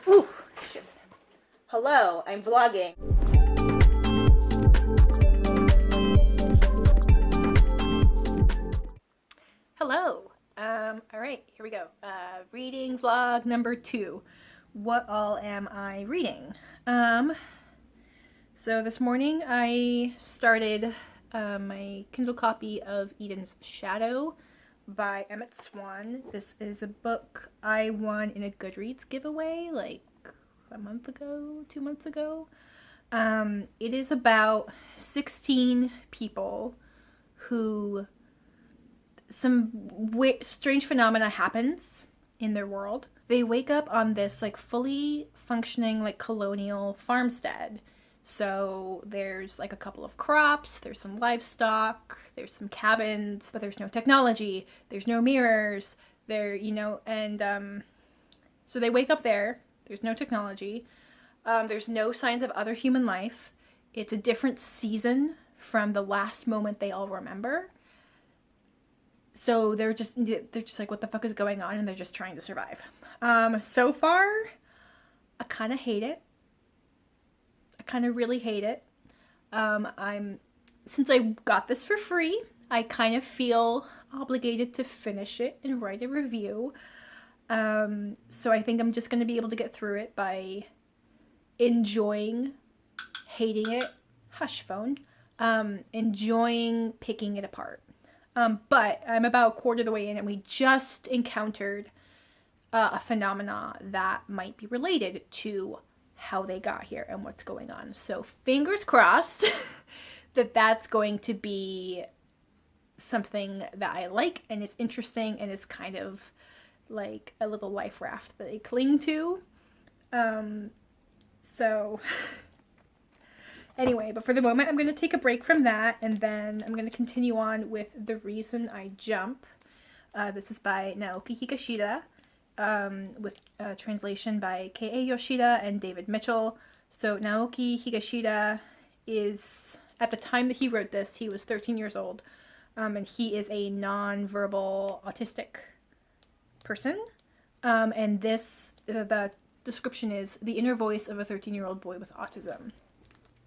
Ooh, shit. Hello, I'm vlogging. Hello. All right, here we go. Reading vlog number 2. What all am I reading? So this morning I started my Kindle copy of Eden's Shadow by Emmett Swan. This is a book I won in a Goodreads giveaway like a month ago, 2 months ago. It is about 16 people who some strange phenomena happens in their world. They wake up on this like fully functioning like colonial farmstead. So there's like a couple of crops, there's some livestock, there's some cabins, but there's no technology, there's no mirrors, so they wake up there, there's no technology, there's no signs of other human life. It's a different season from the last moment they all remember. So they're just like, what the fuck is going on? And they're just trying to survive. So far, I kind of hate it. I kind of really hate it. Since I got this for free, I kind of feel obligated to finish it and write a review. So I think I'm just going to be able to get through it by enjoying hating it. Hush phone. Enjoying picking it apart. But I'm about a quarter of the way in and we just encountered a phenomena that might be related to how they got here and what's going on. So fingers crossed that that's going to be something that I like and is interesting and is kind of like a little life raft that I cling to. So anyway, but for the moment I'm going to take a break from that and then I'm going to continue on with The Reason I Jump. This is by Naoki Higashida. With translation by K.A. Yoshida and David Mitchell. So Naoki Higashida is, at the time that he wrote this, he was 13 years old, and he is a non-verbal autistic person. And the description is the inner voice of a 13-year-old boy with autism.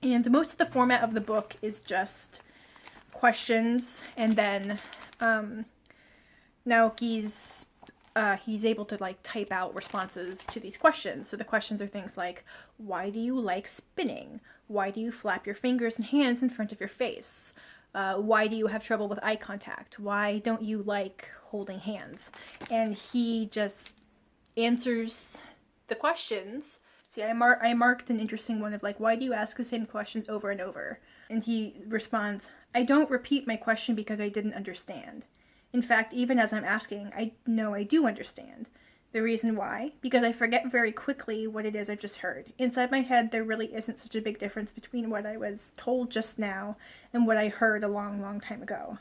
And most of the format of the book is just questions, and then Naoki's he's able to like type out responses to these questions. So the questions are things like, why do you like spinning? Why do you flap your fingers and hands in front of your face? Why do you have trouble with eye contact? Why don't you like holding hands? And he just answers the questions. See, I marked an interesting one of like, why do you ask the same questions over and over? And he responds, I don't repeat my question because I didn't understand. In fact, even as I'm asking, I know I do understand. The reason why? Because I forget very quickly what it is I've just heard. Inside my head, there really isn't such a big difference between what I was told just now and what I heard a long, long time ago.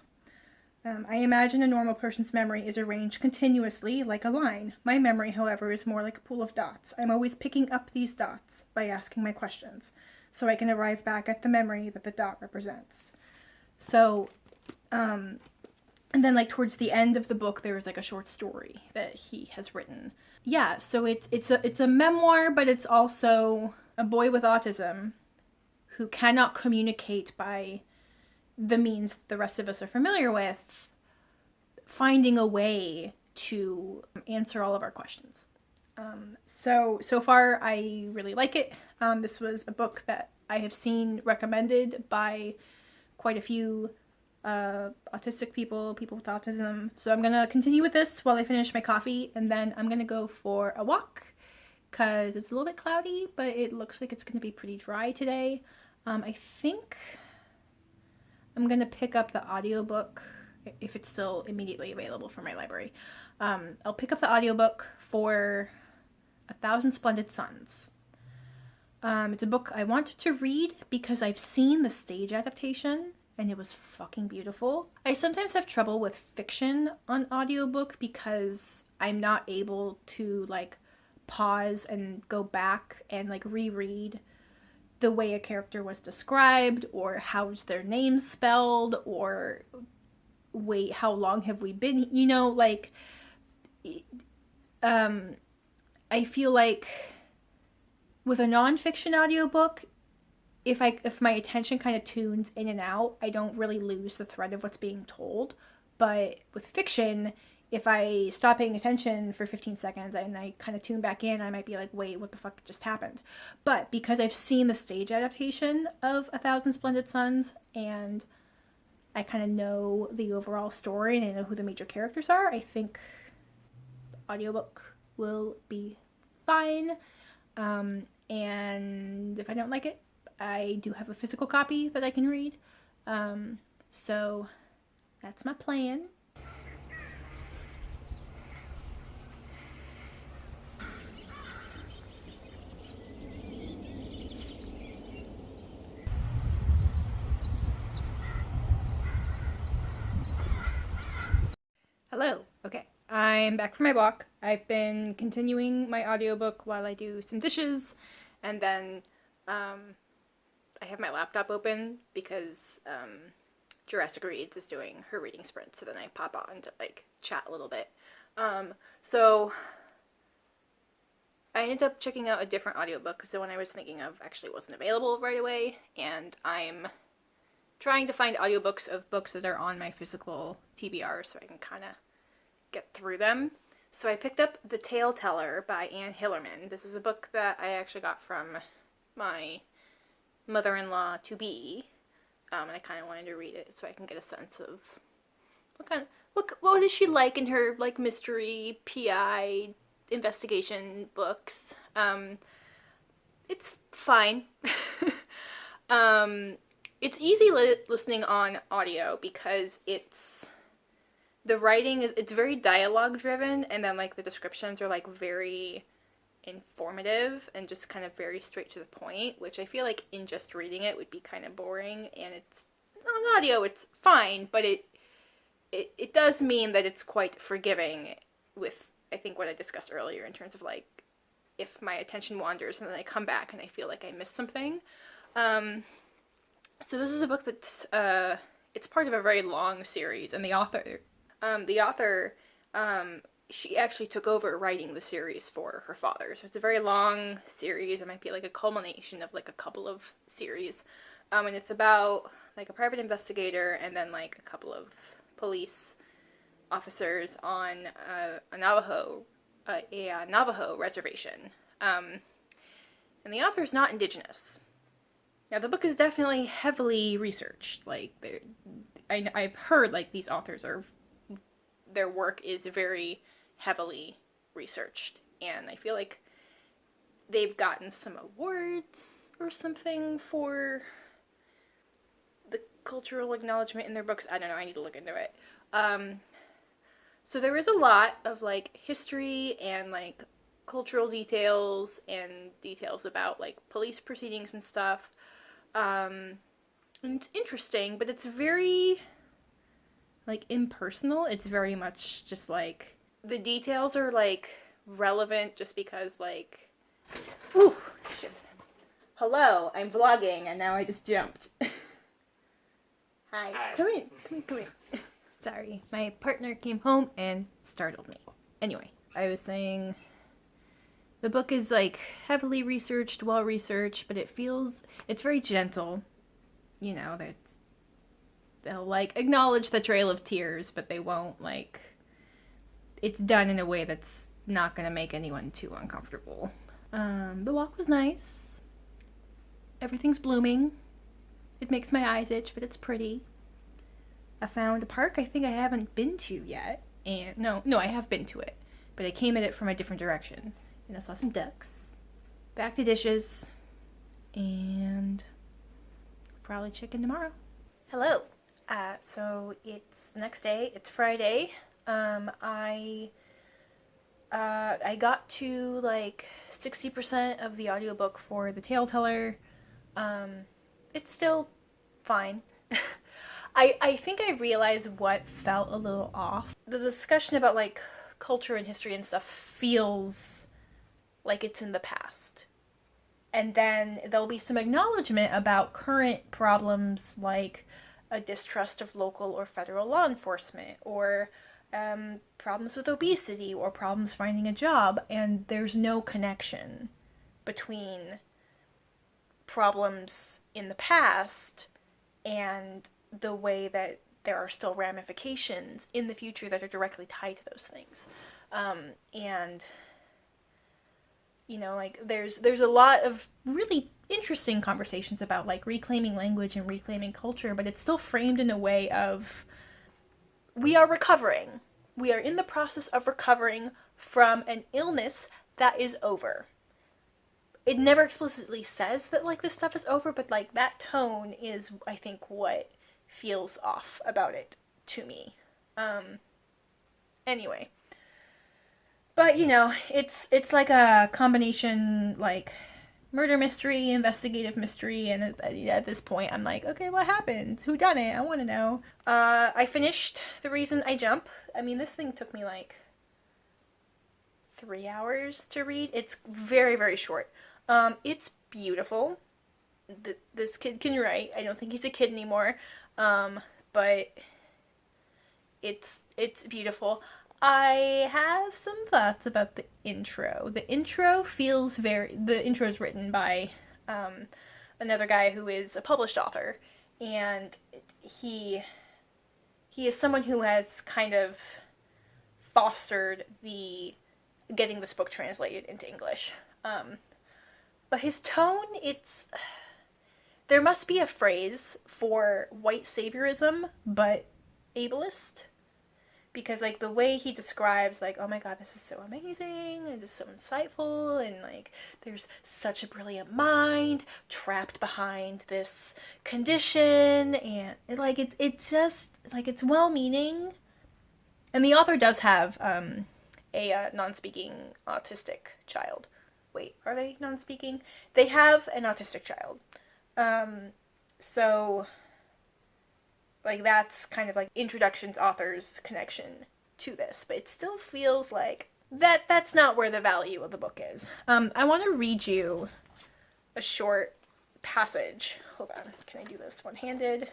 I imagine a normal person's memory is arranged continuously like a line. My memory, however, is more like a pool of dots. I'm always picking up these dots by asking my questions, so I can arrive back at the memory that the dot represents. So, and then, like, towards the end of the book, there was, like, a short story that he has written. Yeah, so it's a memoir, but it's also a boy with autism who cannot communicate by the means the rest of us are familiar with, finding a way to answer all of our questions. So far, I really like it. This was a book that I have seen recommended by quite a few autistic people with autism. So I'm gonna continue with this while I finish my coffee, and then I'm gonna go for a walk because it's a little bit cloudy, but it looks like it's gonna be pretty dry today. I think I'm gonna pick up the audiobook if it's still immediately available from my library. I'll pick up the audiobook for 1,000 Splendid Suns. It's a book I wanted to read because I've seen the stage adaptation and it was fucking beautiful. I sometimes have trouble with fiction on audiobook because I'm not able to like pause and go back and like reread the way a character was described or how's their name spelled or wait, how long have we been, I feel like with a nonfiction audiobook, if my attention kind of tunes in and out, I don't really lose the thread of what's being told. But with fiction, if I stop paying attention for 15 seconds and I kind of tune back in, I might be like, wait, what the fuck just happened? But because I've seen the stage adaptation of A Thousand Splendid Suns and I kind of know the overall story and I know who the major characters are, I think audiobook will be fine. And if I don't like it, I do have a physical copy that I can read. So that's my plan. Hello. Okay. I'm back from my walk. I've been continuing my audiobook while I do some dishes, and then I have my laptop open because Jurassic Reads is doing her reading sprint, so then I pop on to like chat a little bit. So I ended up checking out a different audiobook because the one I was thinking of actually wasn't available right away, and I'm trying to find audiobooks of books that are on my physical TBR so I can kind of get through them. So I picked up The Tale Teller by Anne Hillerman. This is a book that I actually got from my mother-in-law to be, and I kind of wanted to read it so I can get a sense of what is she like in her like mystery PI investigation books. It's fine. It's easy listening on audio because the writing it's very dialogue driven, and then like the descriptions are like very informative and just kind of very straight to the point, which I feel like in just reading it would be kind of boring. And it's on audio, it's fine, but it does mean that it's quite forgiving with, I think, what I discussed earlier in terms of like if my attention wanders and then I come back and I feel like I missed something. So this is a book that's it's part of a very long series, and the author she actually took over writing the series for her father. So it's a very long series. It might be like a culmination of like a couple of series. And it's about like a private investigator and then like a couple of police officers on a Navajo reservation. And the author is not indigenous. Now the book is definitely heavily researched. Like I've heard like these authors their work is very heavily researched, and I feel like they've gotten some awards or something for the cultural acknowledgement in their books. I don't know, I need to look into it. So there is a lot of like history and like cultural details and details about like police proceedings and stuff. And it's interesting, but it's very like impersonal. It's very much just like the details are like relevant just because like ooh shit. Hello, I'm vlogging and now I just jumped. Hi. Come in. Sorry, my partner came home and startled me. Anyway, I was saying the book is like heavily researched, well researched, but it's very gentle. You know, they'll like acknowledge the Trail of Tears, but they won't like, it's done in a way that's not gonna make anyone too uncomfortable. The walk was nice. Everything's blooming. It makes my eyes itch, but it's pretty. I found a park I think I haven't been to yet, and no, I have been to it, but I came at it from a different direction, and I saw some ducks. Back to dishes, and probably chicken tomorrow. Hello. So it's the next day. It's Friday. I got to like 60% of the audiobook for The Tale Teller. It's still fine. I think I realized what felt a little off. The discussion about like culture and history and stuff feels like it's in the past. And then there'll be some acknowledgement about current problems like a distrust of local or federal law enforcement, or problems with obesity, or problems finding a job, and there's no connection between problems in the past and the way that there are still ramifications in the future that are directly tied to those things. And you know, like there's a lot of really interesting conversations about like reclaiming language and reclaiming culture, but it's still framed in a way of we are recovering. We are in the process of recovering from an illness that is over. It never explicitly says that like this stuff is over, but like that tone is, I think, what feels off about it to me. Anyway, but you know, it's like a combination like murder mystery, investigative mystery, and at this point, I'm like, okay, what happened? Who done it? I want to know. I finished The Reason I Jump. I mean, this thing took me like 3 hours to read. It's very, very short. It's beautiful. This kid can write. I don't think he's a kid anymore. But it's beautiful. I have some thoughts about the intro. The intro is written by another guy who is a published author, and he is someone who has kind of fostered getting this book translated into English. But his tone, there must be a phrase for white saviorism, but ableist. Because, like, the way he describes, like, oh my god, this is so amazing, and it's so insightful, and, like, there's such a brilliant mind trapped behind this condition, and, like, it's just, like, it's well-meaning. And the author does have, a non-speaking autistic child. Wait, are they non-speaking? They have an autistic child. So, like, that's kind of like introductions author's connection to this, but it still feels like that's not where the value of the book is. I want to read you a short passage. Hold on, can I do this one-handed?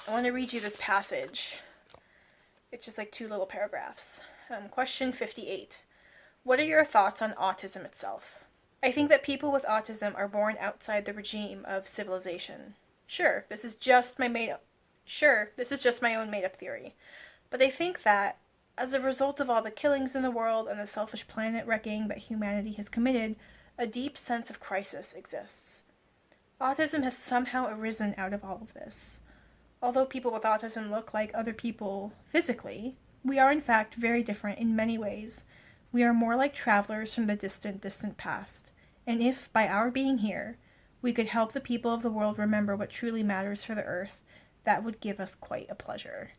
I want to read you this passage. It's just like 2 little paragraphs. Question 58. What are your thoughts on autism itself? I think that people with autism are born outside the regime of civilization. Sure, this is just my own made-up theory. But I think that, as a result of all the killings in the world and the selfish planet wrecking that humanity has committed, a deep sense of crisis exists. Autism has somehow arisen out of all of this. Although people with autism look like other people physically, we are in fact very different in many ways. We are more like travelers from the distant, distant past. And if, by our being here, we could help the people of the world remember what truly matters for the earth, that would give us quite a pleasure.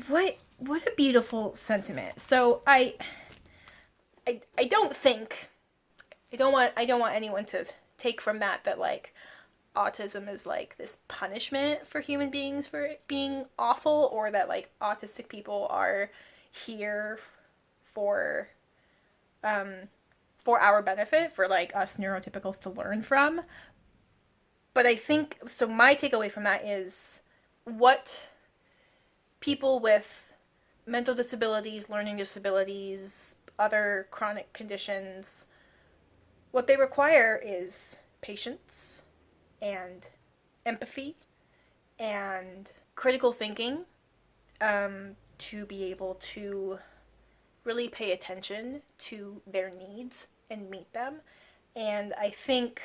What a beautiful sentiment. So I don't want anyone to take from that like autism is like this punishment for human beings for it being awful, or that like autistic people are here for our benefit, for like us neurotypicals to learn from. But I think, so my takeaway from that is what people with mental disabilities, learning disabilities, other chronic conditions, what they require is patience and empathy and critical thinking, to be able to really pay attention to their needs and meet them. And I think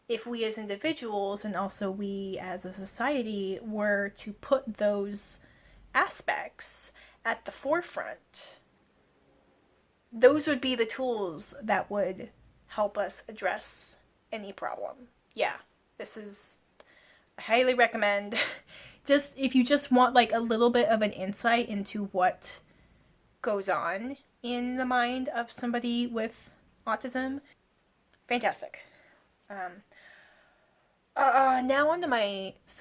if we as individuals, and also we as a society, were to put those aspects at the forefront, those would be the tools that would help us address any problem. Yeah, I highly recommend, just if you just want like a little bit of an insight into what goes on in the mind of somebody with autism. Fantastic. Now on to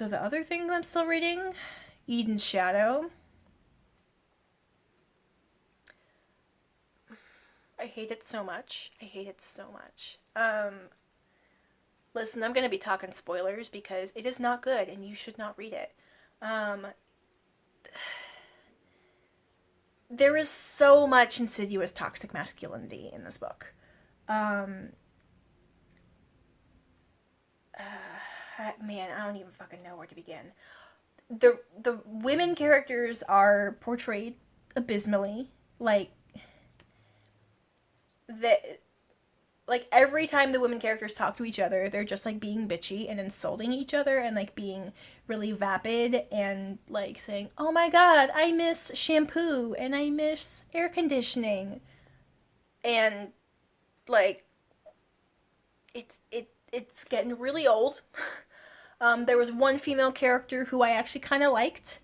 the other thing that I'm still reading, Eden's Shadow. I hate it so much. Listen, I'm going to be talking spoilers because it is not good and you should not read it. there is so much insidious toxic masculinity in this book. Man, I don't even fucking know where to begin. The women characters are portrayed abysmally. Like, the like every time the women characters talk to each other, they're just like being bitchy and insulting each other and like being really vapid and like saying, "Oh my god, I miss shampoo and I miss air conditioning." And like it's getting really old. There was one female character who I actually kind of liked.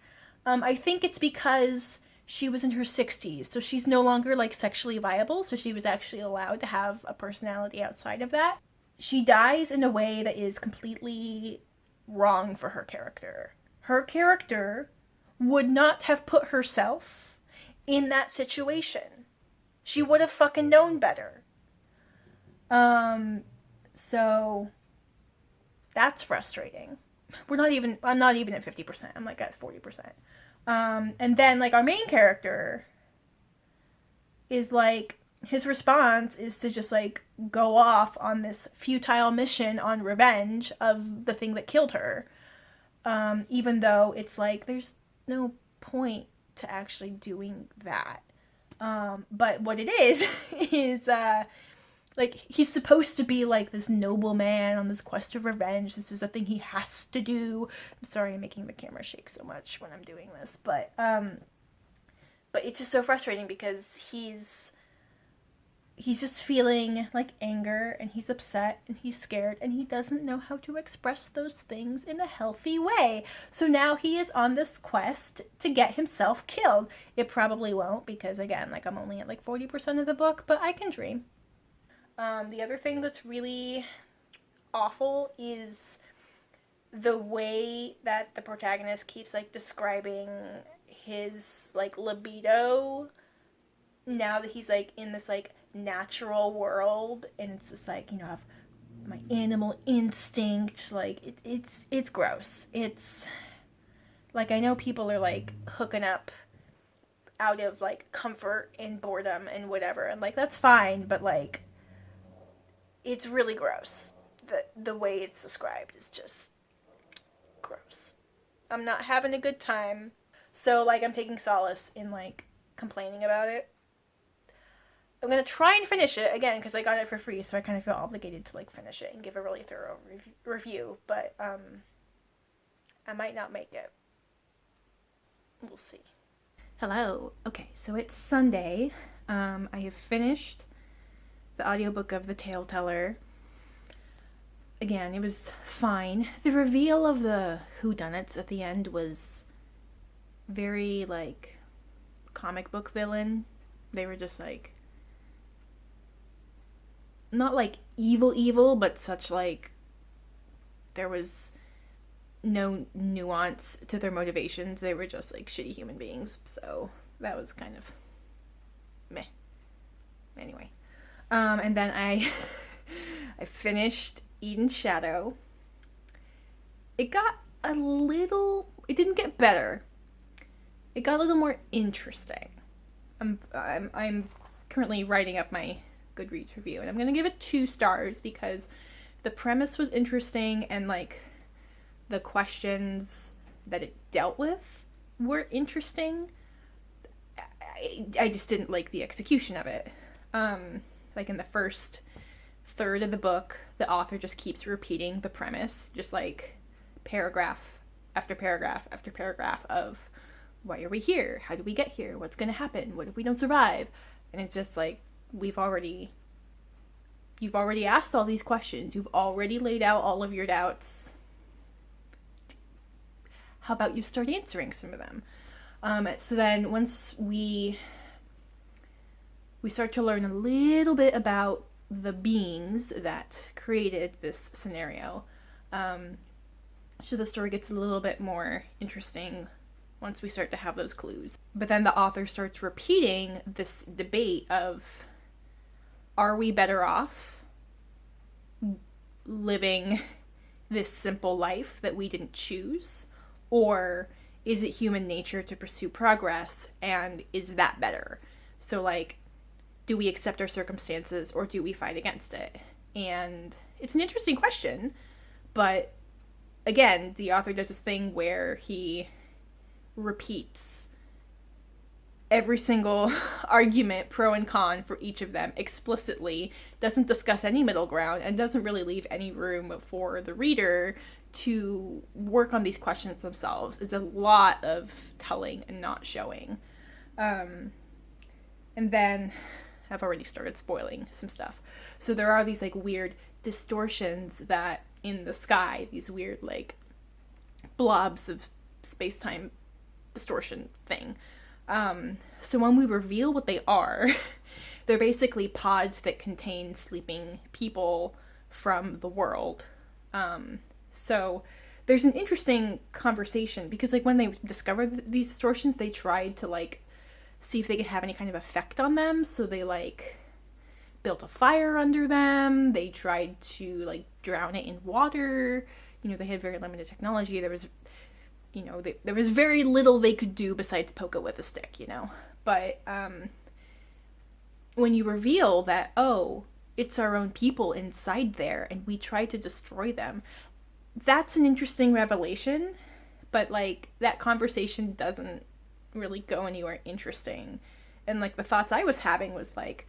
I think it's because she was in her 60s, so she's no longer like sexually viable, so she was actually allowed to have a personality outside of that. She dies in a way that is completely wrong for her character. Her character would not have put herself in that situation. She would have fucking known better. So that's frustrating. I'm not even at 50%. I'm like at 40%. And then like our main character is like, his response is to just like go off on this futile mission on revenge of the thing that killed her. Even though it's like there's no point to actually doing that. But what it is like he's supposed to be like this noble man on this quest of revenge. This is a thing he has to do. I'm sorry I'm making the camera shake so much when I'm doing this, but it's just so frustrating because he's just feeling like anger and he's upset and he's scared and he doesn't know how to express those things in a healthy way. So now he is on this quest to get himself killed. It probably won't because again, like I'm only at like 40% of the book, but I can dream. The other thing that's really awful is the way that the protagonist keeps like describing his like libido now that he's like in this like natural world, and it's just like, you know, I have my animal instinct. Like it's gross. It's like, I know people are like hooking up out of like comfort and boredom and whatever, and like that's fine, but like it's really gross. The way it's described is just gross. I'm not having a good time. So like I'm taking solace in like complaining about it. I'm gonna try and finish it again because I got it for free, so I kind of feel obligated to like finish it and give a really thorough review. But I might not make it. We'll see. Hello. Okay, so it's Sunday. I have finished the audiobook of The Tale Teller. Again, it was fine. The reveal of the whodunits at the end was very, like, comic book villain. They were just, like, not, like, evil, but such, like, there was no nuance to their motivations. They were just, like, shitty human beings. So, that was kind of meh. Anyway. And then I finished Eden's Shadow. It didn't get better. It got a little more interesting. I'm currently writing up my Goodreads review, and I'm gonna give it 2 stars because the premise was interesting and like the questions that it dealt with were interesting. I just didn't like the execution of it. Like in the first third of the book, the author just keeps repeating the premise, just like paragraph after paragraph after paragraph of why are we here? How do we get here? What's going to happen? What if we don't survive? And it's just like, you've already asked all these questions. You've already laid out all of your doubts. How about you start answering some of them? So then once we start to learn a little bit about the beings that created this scenario. So the story gets a little bit more interesting once we start to have those clues. But then the author starts repeating this debate of, are we better off living this simple life that we didn't choose? Or is it human nature to pursue progress, and is that better? So, like, do we accept our circumstances or do we fight against it? And it's an interesting question, but again, the author does this thing where he repeats every single argument, pro and con, for each of them explicitly, doesn't discuss any middle ground, and doesn't really leave any room for the reader to work on these questions themselves. It's a lot of telling and not showing. And then I've already started spoiling some stuff. So there are these, like, weird distortions that in the sky, these weird, like, blobs of space-time distortion thing. So when we reveal what they are, they're basically pods that contain sleeping people from the world. So there's an interesting conversation, because, like, when they discovered these distortions, they tried to, like, see if they could have any kind of effect on them. So they, like, built a fire under them. They tried to, like, drown it in water. You know, they had very limited technology. There was, you know, there was very little they could do besides poke it with a stick, you know. But when you reveal that, oh, it's our own people inside there and we try to destroy them, that's an interesting revelation. But, like, that conversation doesn't really go anywhere interesting. And, like, the thoughts I was having was, like,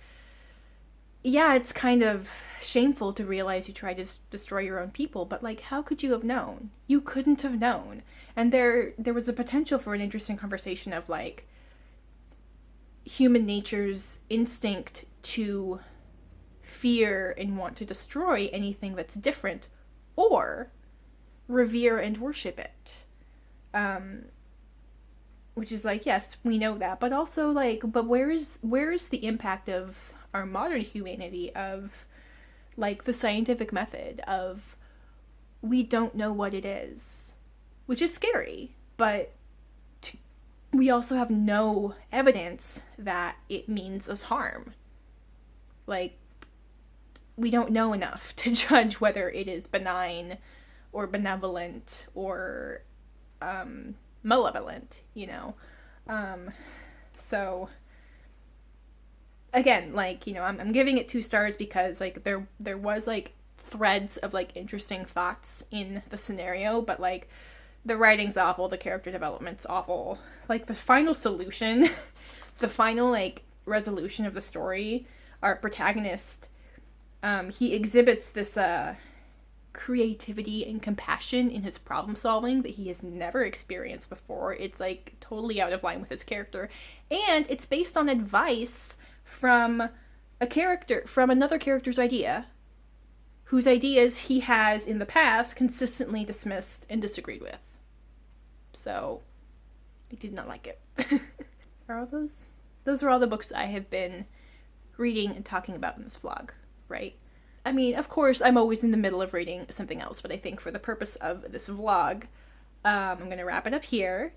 yeah, it's kind of shameful to realize you tried to destroy your own people, but, like, how could you have known? You couldn't have known. And there was a potential for an interesting conversation of, like, human nature's instinct to fear and want to destroy anything that's different, or revere and worship it. Which is, like, yes, we know that, but also, like, but where is the impact of our modern humanity, of, like, the scientific method of, we don't know what it is, which is scary, but we also have no evidence that it means us harm. Like, we don't know enough to judge whether it is benign or benevolent or malevolent, you know. So again, like, you know, I'm giving it 2 stars because, like, there was, like, threads of, like, interesting thoughts in the scenario, but, like, the writing's awful, the character development's awful. Like, the final solution, the final, like, resolution of the story, our protagonist, he exhibits this creativity and compassion in his problem solving that he has never experienced before. It's, like, totally out of line with his character, and it's based on advice from another character's idea, whose ideas he has in the past consistently dismissed and disagreed with. So I did not like it. Those are all the books I have been reading and talking about in this vlog, right? I mean, of course, I'm always in the middle of reading something else, but I think for the purpose of this vlog, I'm going to wrap it up here.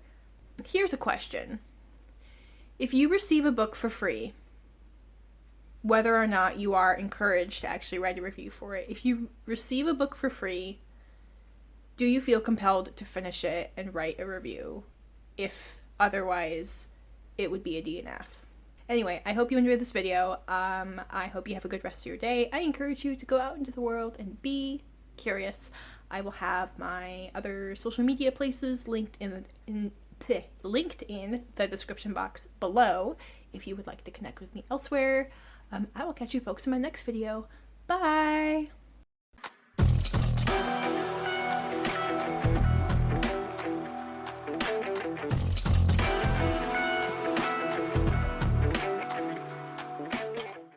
Here's a question. If you receive a book for free, whether or not you are encouraged to actually write a review for it, if you receive a book for free, do you feel compelled to finish it and write a review? If otherwise, it would be a DNF. Anyway, I hope you enjoyed this video. I hope you have a good rest of your day. I encourage you to go out into the world and be curious. I will have my other social media places linked in the description box below if you would like to connect with me elsewhere. I will catch you folks in my next video. Bye!